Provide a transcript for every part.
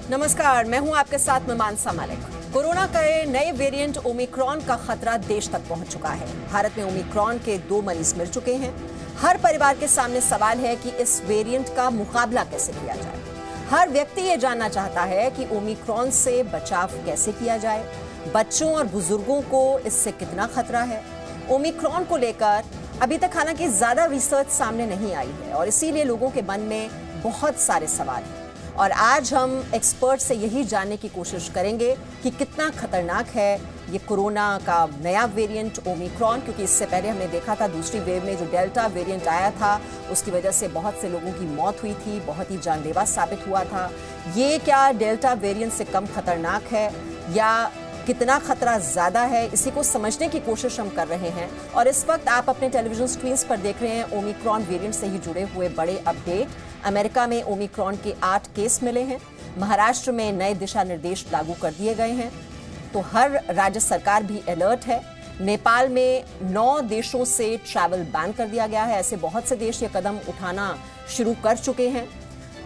नमस्कार, मैं हूं आपके साथ मीमांसा मलिक। कोरोना के नए वेरिएंट ओमिक्रॉन का खतरा देश तक पहुंच चुका है। भारत में ओमिक्रॉन के 2 मरीज मिल चुके हैं। हर परिवार के सामने सवाल है कि इस वेरिएंट का मुकाबला कैसे किया जाए। हर व्यक्ति ये जानना चाहता है कि ओमिक्रॉन से बचाव कैसे किया जाए। बच्चों और बुजुर्गों को इससे कितना खतरा है। ओमिक्रॉन को लेकर अभी तक हालांकि ज्यादा रिसर्च सामने नहीं आई है और इसीलिए लोगों के मन में बहुत सारे सवाल हैं। और आज हम एक्सपर्ट से यही जानने की कोशिश करेंगे कि कितना खतरनाक है ये कोरोना का नया वेरिएंट ओमिक्रॉन, क्योंकि इससे पहले हमने देखा था दूसरी वेव में जो डेल्टा वेरिएंट आया था उसकी वजह से बहुत से लोगों की मौत हुई थी, बहुत ही जानलेवा साबित हुआ था। ये क्या डेल्टा वेरिएंट से कम खतरनाक है या कितना खतरा ज्यादा है, इसी को समझने की कोशिश हम कर रहे हैं। और इस वक्त आप अपने टेलीविजन स्क्रीन पर देख रहे हैं ओमिक्रॉन वेरिएंट से ही जुड़े हुए बड़े अपडेट। अमेरिका में ओमिक्रॉन के 8 केस मिले हैं। महाराष्ट्र में नए दिशा निर्देश लागू कर दिए गए हैं, तो हर राज्य सरकार भी अलर्ट है। नेपाल में 9 देशों से ट्रैवल बैन कर दिया गया है। ऐसे बहुत से देश ये कदम उठाना शुरू कर चुके हैं।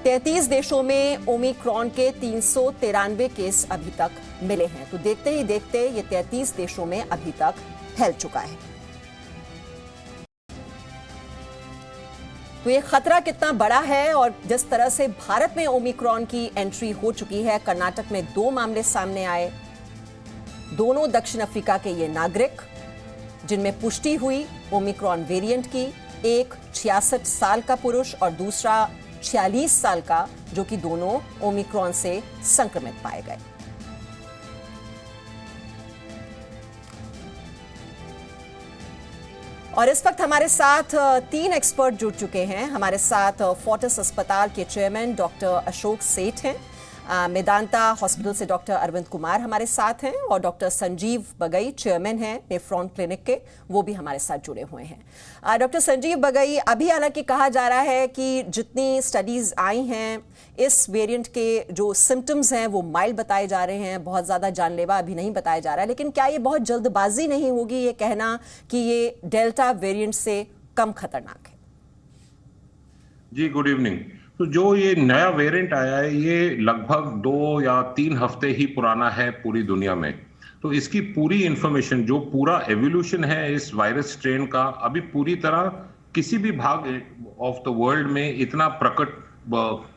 33 देशों में ओमिक्रॉन के 393 केस अभी तक मिले हैं। तो देखते ही देखते ये 33 देशों में अभी तक फैल चुका है। तो ये खतरा कितना बड़ा है और जिस तरह से भारत में ओमिक्रॉन की एंट्री हो चुकी है, कर्नाटक में 2 मामले सामने आए, दोनों दक्षिण अफ्रीका के ये नागरिक जिनमें पुष्टि हुई ओमिक्रॉन वेरिएंट की। एक 66 साल का पुरुष और दूसरा 46 साल का, जो कि दोनों ओमिक्रॉन से संक्रमित पाए गए। और इस वक्त हमारे साथ 3 एक्सपर्ट जुड़ चुके हैं। हमारे साथ फोर्टिस अस्पताल के चेयरमैन डॉक्टर अशोक सेठ हैं, मेदांता हॉस्पिटल से डॉक्टर अरविंद कुमार हमारे साथ हैं और डॉक्टर संजीव बगई चेयरमैन हैं नेफ्रॉन क्लिनिक के, वो भी हमारे साथ जुड़े हुए हैं। डॉक्टर संजीव बगई, अभी हालांकि कहा जा रहा है कि जितनी स्टडीज आई हैं इस वेरिएंट के जो सिम्टम्स हैं वो माइल्ड बताए जा रहे हैं, बहुत ज़्यादा जानलेवा अभी नहीं बताया जा रहा है। लेकिन क्या ये बहुत जल्दबाजी नहीं होगी ये कहना कि ये डेल्टा वेरिएंट से कम खतरनाक है? जी, गुड इवनिंग। तो जो ये नया वेरिएंट आया है ये लगभग 2 या 3 हफ्ते ही पुराना है पूरी दुनिया में। तो इसकी पूरी इंफॉर्मेशन, जो पूरा एवोल्यूशन है इस वायरस स्ट्रेन का, अभी पूरी तरह किसी भी भाग ऑफ द वर्ल्ड में इतना प्रकट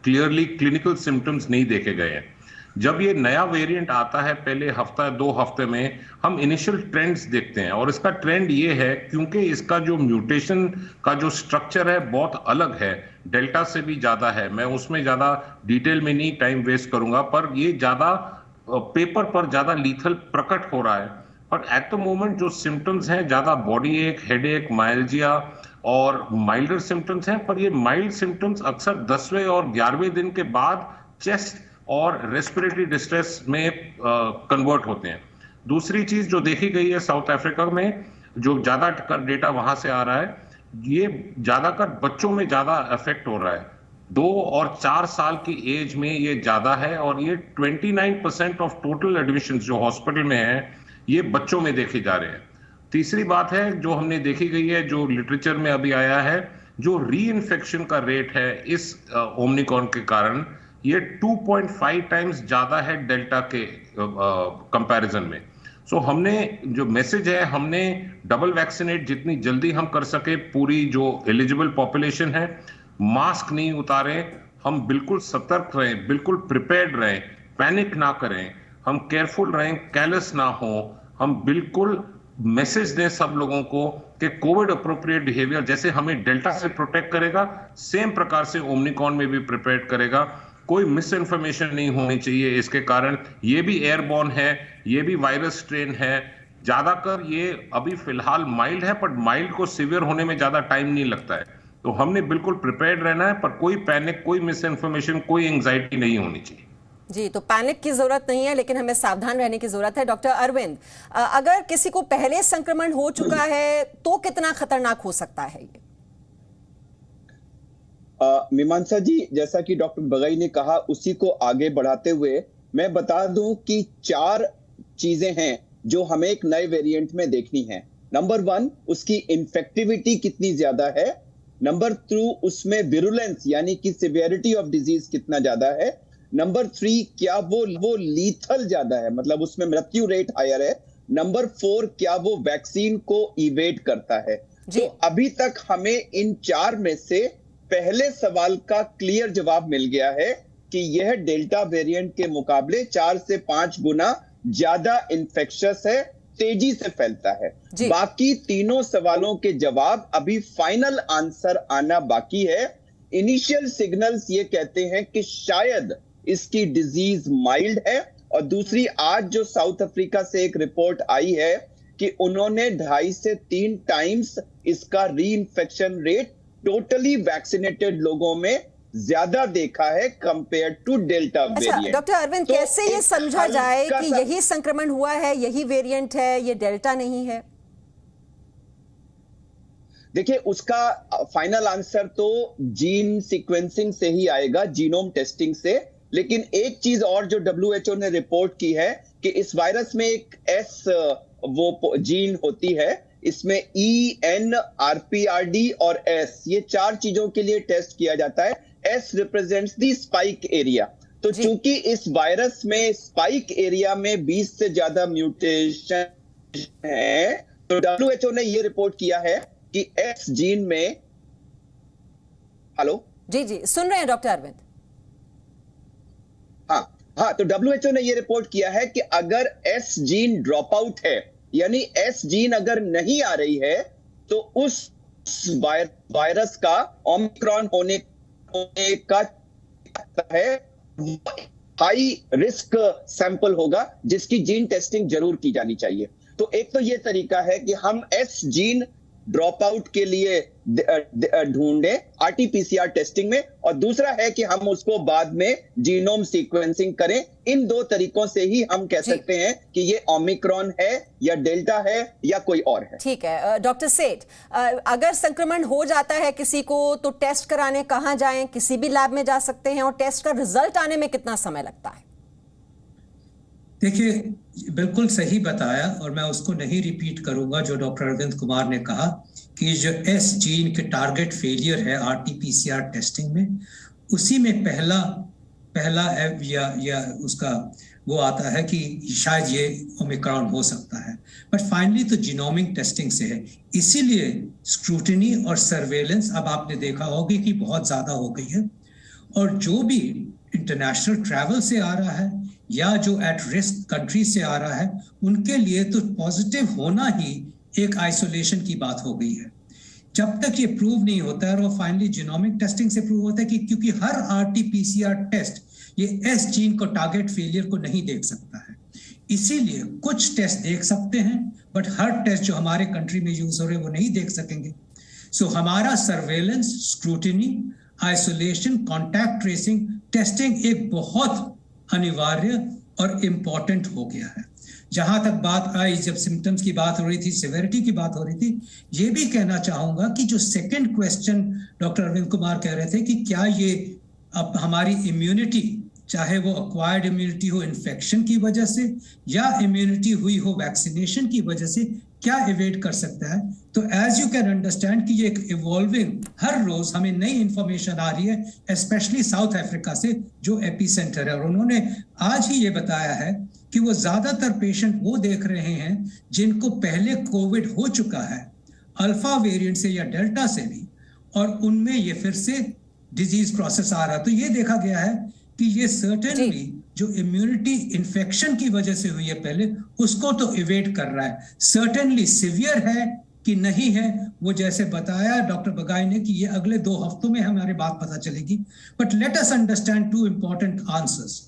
क्लियरली क्लिनिकल सिम्टम्स नहीं देखे गए हैं। जब ये नया वेरिएंट आता है पहले हफ्ता 2 हफ्ते में हम इनिशियल ट्रेंड्स देखते हैं और इसका ट्रेंड ये है क्योंकि इसका जो म्यूटेशन का जो स्ट्रक्चर है बहुत अलग है, डेल्टा से भी ज्यादा है। मैं उसमें ज्यादा डिटेल में नहीं टाइम वेस्ट करूंगा, पर ये ज्यादा पेपर पर ज्यादा लीथल प्रकट हो रहा है। और एट द मोमेंट जो सिम्टम्स हैं ज्यादा बॉडी एक, हेड एक, माइल्जिया और माइल्डर सिम्टम्स हैं, पर ये माइल्ड सिम्टम्स अक्सर 10वें और 11वें दिन के बाद चेस्ट और रेस्पिरेटरी डिस्ट्रेस में कन्वर्ट होते हैं। दूसरी चीज जो देखी गई है साउथ अफ्रीका में, जो ज्यादातर डेटा वहां से आ रहा है, ये ज्यादातर बच्चों में ज्यादा इफेक्ट हो रहा है। 2 और 4 साल की एज में ये ज्यादा है और ये 29% ऑफ टोटल एडमिशन जो हॉस्पिटल में है ये बच्चों में देखे जा रहे हैं। तीसरी बात है जो हमने देखी गई है, जो लिटरेचर में अभी आया है, जो री इन्फेक्शन का रेट है इस ओमिक्रॉन के कारण ये 2.5 टाइम्स ज्यादा है डेल्टा के कंपैरिजन में। सो हमने जो मैसेज है, हमने डबल वैक्सीनेट जितनी जल्दी हम कर सके पूरी जो एलिजिबल पॉपुलेशन है, मास्क नहीं उतारें, हम बिल्कुल सतर्क रहें, बिल्कुल प्रिपेयर्ड रहें, पैनिक ना करें, हम केयरफुल रहें, केयरलेस ना हो। हम बिल्कुल मैसेज दें सब लोगों को कि कोविड अप्रोप्रिएट बिहेवियर जैसे हमें डेल्टा से प्रोटेक्ट करेगा, सेम प्रकार से ओमिक्रॉन में भी प्रिपेयर करेगा। कोई मिस इन्फॉर्मेशन नहीं होनी चाहिए इसके कारण। ये भी एयरबॉर्न है, ये भी वायरस स्ट्रेन है। ज्यादातर ये अभी फिलहाल माइल्ड है, पर माइल्ड को सीवियर होने में ज्यादा टाइम नहीं लगता है। तो हमने बिल्कुल प्रिपेयर्ड रहना है, पर कोई पैनिक, कोई मिस इन्फॉर्मेशन, कोई एंग्जाइटी नहीं होनी चाहिए। जी, तो पैनिक की जरूरत नहीं है, लेकिन हमें सावधान रहने की जरूरत है। डॉक्टर अरविंद, अगर किसी को पहले संक्रमण हो चुका है तो कितना खतरनाक हो सकता है ये? मीमांसा जी, जैसा कि डॉक्टर बगई ने कहा उसी को आगे बढ़ाते हुए मैं बता दूं कि 4 चीजें हैं जो हमें एक नए वेरिएंट में देखनी है। नंबर 1, उसकी इन्फेक्टिविटी कितनी ज्यादा है। नंबर 2, उसमें विरुलेंस यानी कि सिवियरिटी ऑफ डिजीज कितना ज्यादा है। नंबर 3 क्या वो लीथल ज्यादा है, मतलब उसमें मृत्यु रेट हायर है। नंबर 4 क्या वो वैक्सीन को इवेट करता है। तो अभी तक हमें इन 4 में से पहले सवाल का क्लियर जवाब मिल गया है कि यह डेल्टा वेरिएंट के मुकाबले 4 से 5 गुना ज्यादा इन्फेक्शियस है, तेजी से फैलता है। बाकी तीनों सवालों के जवाब अभी फाइनल आंसर आना बाकी है। इनिशियल सिग्नल्स ये कहते हैं कि शायद इसकी डिजीज माइल्ड है, और दूसरी आज जो साउथ अफ्रीका से एक रिपोर्ट आई है कि उन्होंने 2.5 से 3 टाइम्स इसका री इन्फेक्शन रेट टोटली वैक्सीनेटेड लोगों में ज्यादा देखा है compare to delta variant. Doctor Arvind, कैसे ये समझा जाए कि यही संक्रमण हुआ है, यही वेरिएंट है, ये डेल्टा नहीं है? देखिए, उसका फाइनल आंसर तो जीन सीक्वेंसिंग से ही आएगा, जीनोम टेस्टिंग से। लेकिन एक चीज और जो WHO ने रिपोर्ट की है कि इस वायरस में एक S वो जीन होती है, इसमें E, N, RPRD और S, ये 4 चीजों के लिए टेस्ट किया जाता है। S रिप्रेजेंट्स दी स्पाइक एरिया। तो चूंकि इस वायरस में स्पाइक एरिया में 20 से ज्यादा म्यूटेशन है, तो WHO ने ये रिपोर्ट किया है कि S जीन में, हेलो जी सुन रहे हैं डॉक्टर अरविंद। हाँ, तो WHO ने ये रिपोर्ट किया है कि अगर S जीन ड्रॉप आउट है, यानी S जीन अगर नहीं आ रही है, तो उस वायरस का ओमिक्रॉन होने का है हाई रिस्क सैंपल होगा, जिसकी जीन टेस्टिंग जरूर की जानी चाहिए। तो एक तो ये तरीका है कि हम S जीन ड्रॉप आउट के लिए ढूंढें RT-PCR टेस्टिंग में, और दूसरा है कि हम उसको बाद में जीनोम सीक्वेंसिंग करें। इन 2 तरीकों से ही हम कह सकते हैं कि ये ओमिक्रॉन है या डेल्टा है या कोई और है। ठीक है डॉक्टर सेठ, अगर संक्रमण हो जाता है किसी को, तो टेस्ट कराने कहां जाएं? किसी भी लैब में जा सकते हैं, और टेस्ट का रिजल्ट आने में कितना समय लगता है? देखिए, बिल्कुल सही बताया, और मैं उसको नहीं रिपीट करूंगा जो डॉक्टर अरविंद कुमार ने कहा कि जो S जीन के टारगेट फेलियर है RT-PCR टेस्टिंग में, उसी में पहला या उसका वो आता है कि शायद ये ओमिक्रॉन हो सकता है। बट फाइनली तो जीनोमिक टेस्टिंग से है, इसीलिए स्क्रूटिनी और सर्वेलेंस अब आपने देखा होगा कि बहुत ज्यादा हो गई है। और जो भी इंटरनेशनल ट्रैवल से आ रहा है या जो एट रिस्क कंट्री से आ रहा है, उनके लिए तो पॉजिटिव होना ही एक आइसोलेशन की बात हो गई है। जब तक ये प्रूव नहीं होता है, और फाइनली जीनोमिक टेस्टिंग से प्रूव होता है कि क्योंकि हर RT-PCR टेस्ट ये S जीन को टारगेट फेलियर को नहीं देख सकता है, इसीलिए कुछ टेस्ट देख सकते हैं, बट हर टेस्ट जो हमारे कंट्री में यूज हो रहे हैं वो नहीं देख सकेंगे। सो हमारा surveillance, scrutiny, isolation, contact tracing, testing एक बहुत अनिवार्य और इम्पॉर्टेंट हो गया है। जहां तक बात आई, जब सिम्टम्स की बात हो रही थी, सिविरिटी की बात हो रही थी, ये भी कहना चाहूंगा कि जो second question doctor Arvind Kumar कह रहे थे कि क्या ये अब हमारी इम्यूनिटी, चाहे वो एक्वायर्ड इम्यूनिटी हो इन्फेक्शन की वजह से या इम्यूनिटी हुई हो वैक्सीनेशन की वजह से, क्या इवेट कर सकता है? तो एज यू कैन अंडरस्टैंड कि ये एक इवॉल्विंग, हर रोज हमें नई इंफॉर्मेशन आ रही है, स्पेशली साउथ अफ्रीका से जो एपिसेंटर है, और उन्होंने आज ही ये बताया है कि वो ज्यादातर पेशेंट वो देख रहे हैं जिनको पहले कोविड हो चुका है, अल्फा वेरिएंट से या डेल्टा से भी, और उनमें ये फिर से डिजीज प्रोसेस आ रहा है। तो ये देखा गया है कि ये सर्टेनली जो इम्यूनिटी इन्फेक्शन की वजह से हुई है पहले, उसको तो इवेट कर रहा है। सर्टेनली सिवियर है कि नहीं है, वो जैसे बताया डॉक्टर बगाई ने कि ये अगले 2 हफ्तों में हमारी बात पता चलेगी। But let us understand 2 important answers.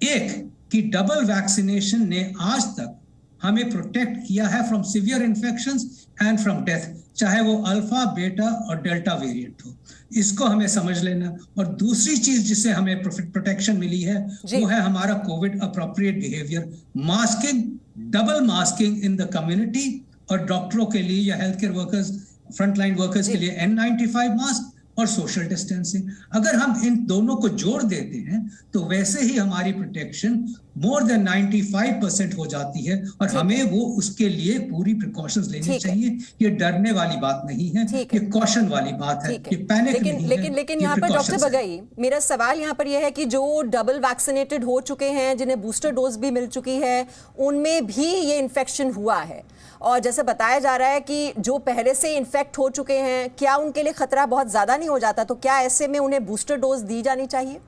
एक, कि डबल वैक्सीनेशन ने आज तक हमें प्रोटेक्ट किया है from severe infections and from death, चाहे वो अल्फा, बीटा और डेल्टा वेरिएंट हो, इसको हमें समझ लेना। और दूसरी चीज जिससे हमें प्रोटेक्शन मिली है वो है हमारा Covid appropriate behaviour, masking, double masking in the community, और डॉक्टरों के लिए या health care workers, frontline workers के लिए N95 मास्क, और सोशल डिस्टेंसिंग। अगर हम इन दोनों को जोड़ देते हैं तो वैसे ही हमारी प्रोटेक्शन मोर देन 95% हो जाती है, और हमें वो उसके लिए पूरी प्रिकॉशंस लेनी चाहिए। ये डरने वाली बात नहीं है, ये कॉशन वाली बात है, ये पैनिक नहीं है। लेकिन यहाँ पर डॉक्टर बगई, मेरा सवाल यहाँ पर यह है कि जो डबल वैक्सीनेटेड हो चुके हैं, जिन्हें बूस्टर डोज भी मिल चुकी है, उनमें भी ये इन्फेक्शन हुआ है, और जैसे बताया जा रहा है कि जो पहले से इन्फेक्ट हो चुके हैं, क्या उनके लिए खतरा बहुत ज्यादा नहीं हो जाता? तो क्या ऐसे में उन्हें बूस्टर डोज दी जानी चाहिए?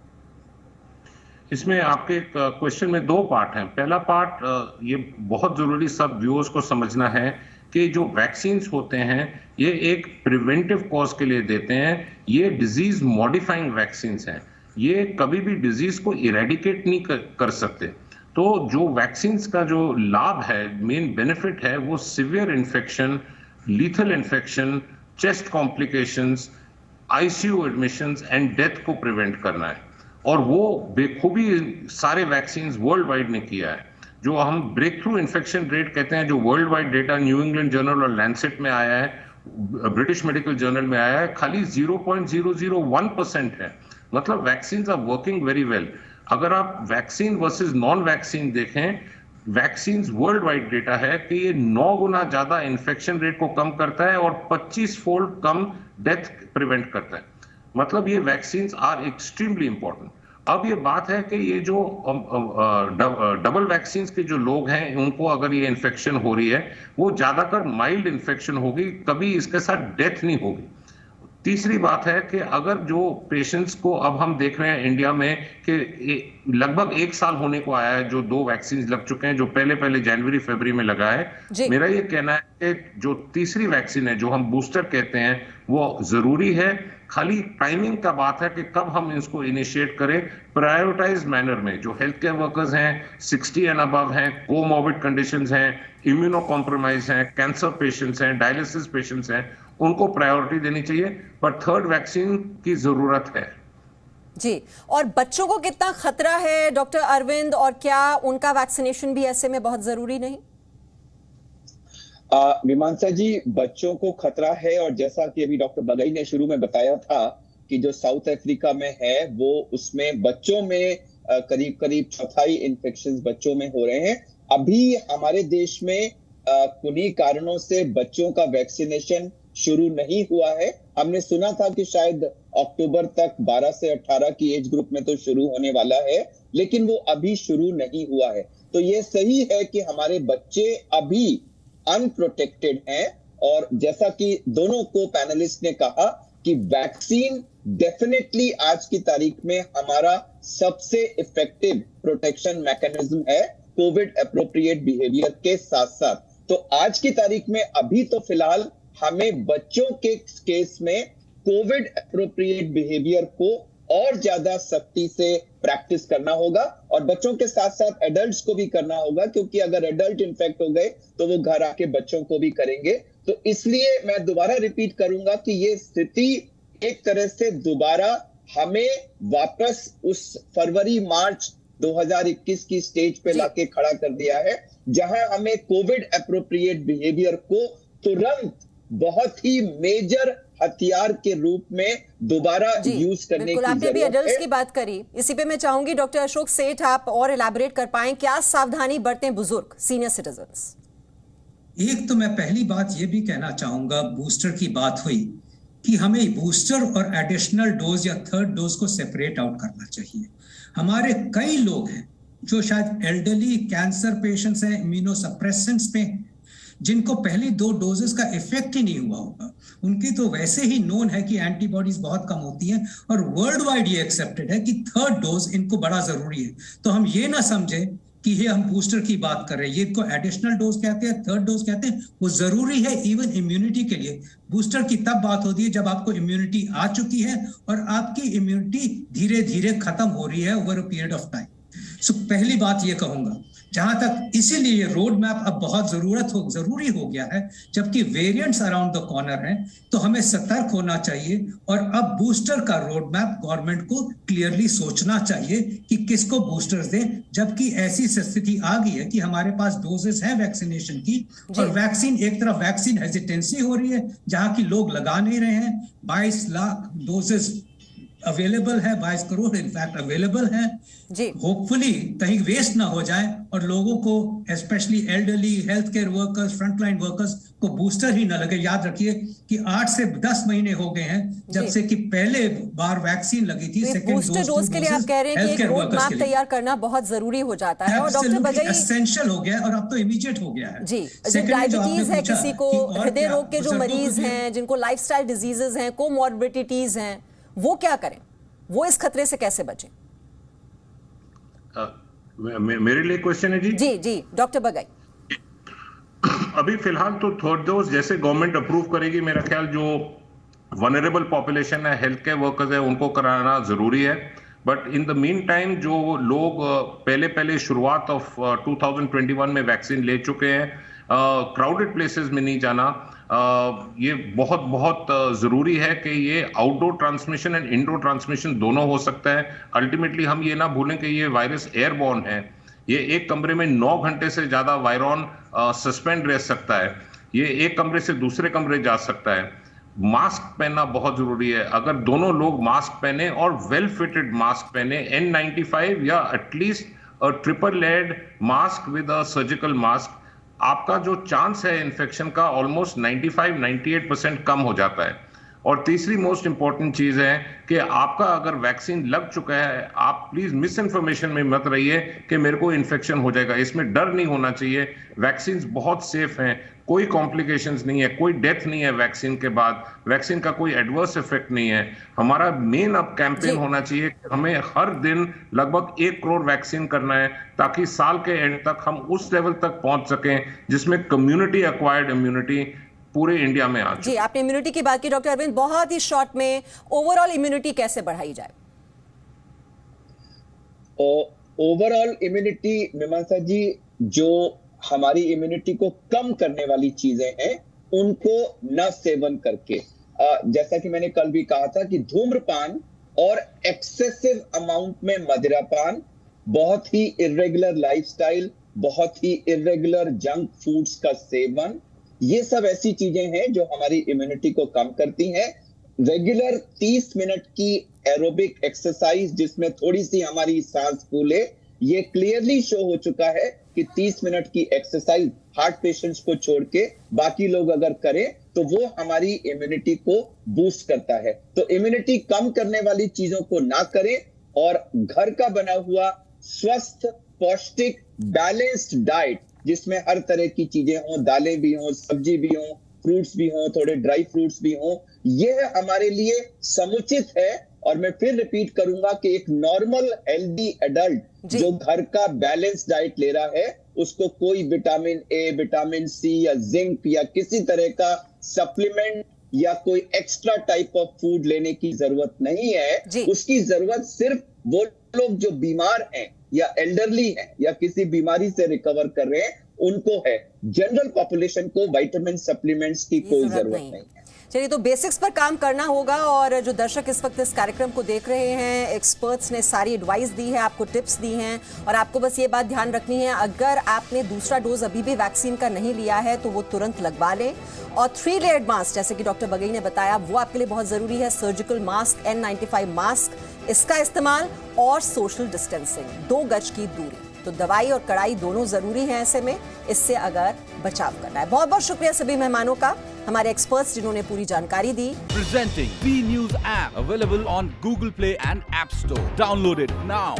इसमें आपके क्वेश्चन में दो पार्ट हैं। पहला पार्ट ये बहुत जरूरी सब व्यूअर्स को समझना है कि जो वैक्सीन्स होते हैं ये एक प्रिवेंटिव कॉज के लिए देते हैं। ये डिजीज मॉडिफाइंग वैक्सीन्स हैं, ये कभी भी डिजीज को इरेडिकेट नहीं कर सकते। तो जो वैक्सीन्स का जो लाभ है, मेन बेनिफिट है, वो severe infection, lethal infection, chest complications, ICU admissions and death को प्रिवेंट करना है। और वो बेखूबी सारे वैक्सीन्स वर्ल्ड वाइड ने किया है। जो हम ब्रेक थ्रू इन्फेक्शन रेट कहते हैं, जो world wide data new England journal और लैंसेट में आया है, ब्रिटिश मेडिकल जर्नल में आया है, खाली 0.001% है। मतलब vaccines are working very well. अगर आप वैक्सीन वर्सेस नॉन वैक्सीन देखें, वैक्सीन्स वर्ल्ड वाइड डेटा है कि ये 9 गुना ज्यादा इन्फेक्शन रेट को कम करता है और 25 फोल्ड कम डेथ प्रिवेंट करता है। मतलब ये वैक्सीन्स आर एक्सट्रीमली इंपॉर्टेंट। अब ये बात है कि ये जो डबल वैक्सीन्स के जो लोग हैं, उनको अगर ये इन्फेक्शन हो रही है, वो ज्यादातर माइल्ड इन्फेक्शन होगी, कभी इसके साथ डेथ नहीं होगी। तीसरी बात है कि अगर जो पेशेंट्स को अब हम देख रहे हैं इंडिया में कि लगभग 1 साल होने को आया है जो 2 वैक्सीन लग चुके हैं, जो पहले जनवरी फरवरी में लगा है। मेरा ये कहना है कि जो तीसरी वैक्सीन है, जो हम बूस्टर कहते हैं, वो जरूरी है। खाली टाइमिंग का बात है कि कब हम इसको इनिशिएट करें, प्रायोरिटाइज मैनर में। जो हेल्थ केयर वर्कर्स हैं, 60 एंड अबव हैं, कोमॉर्बिड कंडीशंस हैं, इम्यूनो कॉम्प्रोमाइज हैं, कैंसर पेशेंट्स हैं, डायलिसिस पेशेंट्स हैं, उनको प्रायोरिटी देनी चाहिए। पर थर्ड वैक्सीन की जरूरत है जी। और बच्चों को कितना खतरा है डॉक्टर अरविंद, और क्या उनका वैक्सीनेशन भी ऐसे में बहुत जरूरी नहीं? मीमांसा जी, बच्चों को खतरा है, और जैसा कि अभी डॉक्टर बगई ने शुरू में बताया था कि जो साउथ अफ्रीका में है, वो उसमें बच्चों में करीब करीब 1/4 इन्फेक्शन बच्चों में हो रहे हैं। अभी हमारे देश में कुछ कारणों से बच्चों का वैक्सीनेशन शुरू नहीं हुआ है। हमने सुना था कि शायद अक्टूबर तक 12 से 18 की एज ग्रुप में तो शुरू होने वाला है, लेकिन वो अभी शुरू नहीं हुआ है। तो ये सही है कि हमारे बच्चे अभी अनप्रोटेक्टेड हैं, और जैसा कि दोनों को पैनलिस्ट ने कहा कि वैक्सीन डेफिनेटली आज की तारीख में हमारा सबसे इफेक्टिव प्रोटेक्शन मैकेनिज्म है कोविड एप्रोप्रिएट बिहेवियर के साथ साथ। तो आज की तारीख में अभी तो फिलहाल हमें बच्चों के केस में कोविड एप्रोप्रिएट बिहेवियर को और ज्यादा सख्ती से प्रैक्टिस करना होगा, और बच्चों के साथ साथ एडल्ट्स को भी करना होगा, क्योंकि अगर एडल्ट इन्फेक्ट हो गए तो वो घर आके बच्चों को भी करेंगे। तो इसलिए मैं दोबारा रिपीट करूंगा कि ये स्थिति एक तरह से दोबारा हमें वापस उस फरवरी मार्च 2021 की स्टेज पे लाके खड़ा कर दिया है, जहां हमें कोविड एप्रोप्रिएट बिहेवियर को तुरंत बहुत ही मेजर हथियार के रूप में दोबारा यूज करने की जरूरत है। आपने भी एडल्ट्स की बात करी, इसी पे मैं चाहूंगी डॉक्टर अशोक सेठ आप और इलैबोरेट कर पाएं, क्या सावधानी बरतें बुजुर्ग, सीनियर सिटीजन्स? एक तो मैं पहली बात ये भी कहना चाहूंगा, बूस्टर की बात हुई कि हमें बूस्टर और एडिशनल डोज या थर्ड डोज को सेपरेट आउट करना चाहिए। हमारे कई लोग हैं जो शायद एल्डरली, कैंसर पेशेंट्स हैं, इम्यूनोसप्रेसेंट्स पे, जिनको पहली 2 डोजेस का इफेक्ट ही नहीं हुआ होगा। उनकी तो वैसे ही नोन है कि एंटीबॉडीज बहुत कम होती हैं, और वर्ल्ड वाइड ये एक्सेप्टेड है कि थर्ड डोज इनको बड़ा जरूरी है। तो हम ये ना समझें कि ये हम बूस्टर की बात कर रहे हैं, ये इनको एडिशनल डोज कहते हैं, थर्ड डोज कहते हैं, वो जरूरी है इवन इम्यूनिटी के लिए। बूस्टर की तब बात होती है जब आपको इम्यूनिटी आ चुकी है और आपकी इम्यूनिटी धीरे धीरे खत्म हो रही है over a period of time. So पहली बात ये कहूंगा जहां तक इसीलिए ये रोड मैप अब बहुत जरूरी हो गया है, जबकि वेरिएंट्स अराउंड द कॉर्नर हैं, तो हमें सतर्क होना चाहिए और अब बूस्टर का रोड मैप गवर्नमेंट को क्लियरली सोचना चाहिए कि किसको बूस्टर्स दें, जबकि ऐसी स्थिति आ गई है कि हमारे पास डोजेस हैं वैक्सीनेशन की और वैक्सीन एक तरफ वैक्सीन हेजिटेंसी हो रही है जहां की लोग लगा नहीं रहे हैं। 22 लाख डोजेस अवेलेबल है, 22 करोड़ इनफैक्ट अवेलेबल है जी। होपफुली कहीं वेस्ट ना हो जाए और लोगों को specially elderly, health care workers, frontline workers को बूस्टर ही ना लगे। याद रखिए कि 8 से 10 महीने हो गए हैं जब से कि पहले बार वैक्सीन लगी थी। सेकंड बूस्टर डोज के लिए आप कह रहे हैं कि एक रोड मैप तैयार करना बहुत जरूरी हो जाता है और डॉक्टर बगई एसेंशियल हो गया और अब तो इमीडिएट हो गया है जी। डायबिटीज है, किसी को हृदय रोग के जो मरीज हैं, जिनको लाइफस्टाइल डिजीजेस हैं, कोमॉर्बिडिटीज हैं, वो क्या करें, वो इस खतरे से कैसे बचें? मेरे लिए क्वेश्चन है जी। जी जी डॉक्टर बगई। अभी फिलहाल तो थर्ड डोज जैसे गवर्नमेंट अप्रूव करेगी, मेरा ख्याल जो वनरेबल पॉपुलेशन है, हेल्थ केयर वर्कर्स है, उनको कराना जरूरी है। But in the mean time जो लोग पहले शुरुआत ऑफ 2021 में वैक्सीन ले चुके हैं, क्राउडेड प्लेसेस में नहीं जाना, ये बहुत जरूरी है कि ये outdoor transmission and indoor transmission दोनों हो सकता है। अल्टीमेटली हम ये ना भूलें कि ये वायरस एयरबॉर्न है, ये एक कमरे में 9 घंटे से ज्यादा वायरॉन सस्पेंड रह सकता है, ये एक कमरे से दूसरे कमरे जा सकता है। मास्क पहनना बहुत जरूरी है। अगर दोनों लोग मास्क पहने और वेल फिटेड मास्क पहने, N95 या at least triple layered mask with a surgical mask, आपका जो चांस है इन्फेक्शन का ऑलमोस्ट 95-98% कम हो जाता है। और तीसरी मोस्ट इंपॉर्टेंट चीज है कि आपका अगर वैक्सीन लग चुका है, आप प्लीज मिस इन्फॉर्मेशन में मत रहिए कि मेरे को इन्फेक्शन हो जाएगा। इसमें डर नहीं होना चाहिए। वैक्सीन बहुत सेफ हैं, कोई कॉम्प्लिकेशंस नहीं है, कोई डेथ नहीं है वैक्सीन के बाद, वैक्सीन का कोई एडवर्स इफेक्ट नहीं है। हमारा मेन अब कैंपेन होना चाहिए, हमें हर दिन लगभग 1 करोड़ वैक्सीन करना है ताकि साल के एंड तक हम उस लेवल तक पहुंच सकें जिसमें कम्युनिटी एक्वायर्ड इम्यूनिटी पूरे इंडिया में आ जी। आपने इम्यूनिटी की बात की डॉक्टर अरविंद, बहुत ही शॉर्ट में ओवरऑल इम्यूनिटी कैसे बढ़ाई जाए? ओवरऑल इम्यूनिटी मीमांसा जी, जो हमारी इम्यूनिटी को कम करने वाली चीजें हैं उनको न सेवन करके, जैसा कि मैंने कल भी कहा था कि धूम्रपान और एक्सेसिव अमाउंट में मदिरापान, बहुत ही इर्रेगुलर लाइफस्टाइल, बहुत ही इर्रेगुलर जंक फूड्स का सेवन, ये सब ऐसी चीजें हैं जो हमारी इम्यूनिटी को कम करती हैं। रेगुलर 30 मिनट की एरोबिक एक्सरसाइज जिसमें थोड़ी सी हमारी सांस फूले, ये क्लियरली शो हो चुका है कि 30 मिनट की एक्सरसाइज हार्ट पेशेंट्स को छोड़ के बाकी लोग अगर करें तो वो हमारी इम्यूनिटी को बूस्ट करता है। तो इम्यूनिटी कम करने वाली चीजों को ना करें और घर का बना हुआ स्वस्थ, पौष्टिक, बैलेंस्ड डाइट जिसमें हर तरह की चीजें हों, दालें भी हों, सब्जी भी हों, फ्रूट्स भी हों, थोड़े ड्राई फ्रूट्स भी हों, ये हमारे लिए समुचित है। और मैं फिर रिपीट करूंगा कि एक नॉर्मल हेल्दी एडल्ट जो घर का बैलेंस डाइट ले रहा है, उसको कोई विटामिन ए, विटामिन सी या जिंक या किसी तरह का सप्लीमेंट या कोई एक्स्ट्रा टाइप ऑफ फूड लेने की जरूरत नहीं है। उसकी जरूरत सिर्फ वो लोग जो बीमार हैं या एल्डरली हैं या किसी बीमारी से रिकवर कर रहे हैं उनको है। जनरल पॉपुलेशन को विटामिन सप्लीमेंट्स की कोई जरूरत नहीं है। चलिए, तो बेसिक्स पर काम करना होगा। और जो दर्शक इस वक्त इस कार्यक्रम को देख रहे हैं, एक्सपर्ट्स ने सारी एडवाइस दी है, आपको टिप्स दी हैं, और आपको बस ये बात ध्यान रखनी है, अगर आपने दूसरा डोज अभी भी वैक्सीन का नहीं लिया है तो वो तुरंत लगवा लें। और 3 लेयर्ड मास्क, जैसे कि डॉक्टर बगई ने बताया, वो आपके लिए बहुत जरूरी है। सर्जिकल मास्क, N95 मास्क, इसका इस्तेमाल, और सोशल डिस्टेंसिंग, 2 गज की दूरी। तो दवाई और कड़ाई दोनों जरूरी हैं ऐसे में, इससे अगर बचाव करना है। बहुत बहुत शुक्रिया सभी मेहमानों का, हमारे एक्सपर्ट्स जिन्होंने पूरी जानकारी दी। Presenting B News app available on Google Play and App Store. Download it now.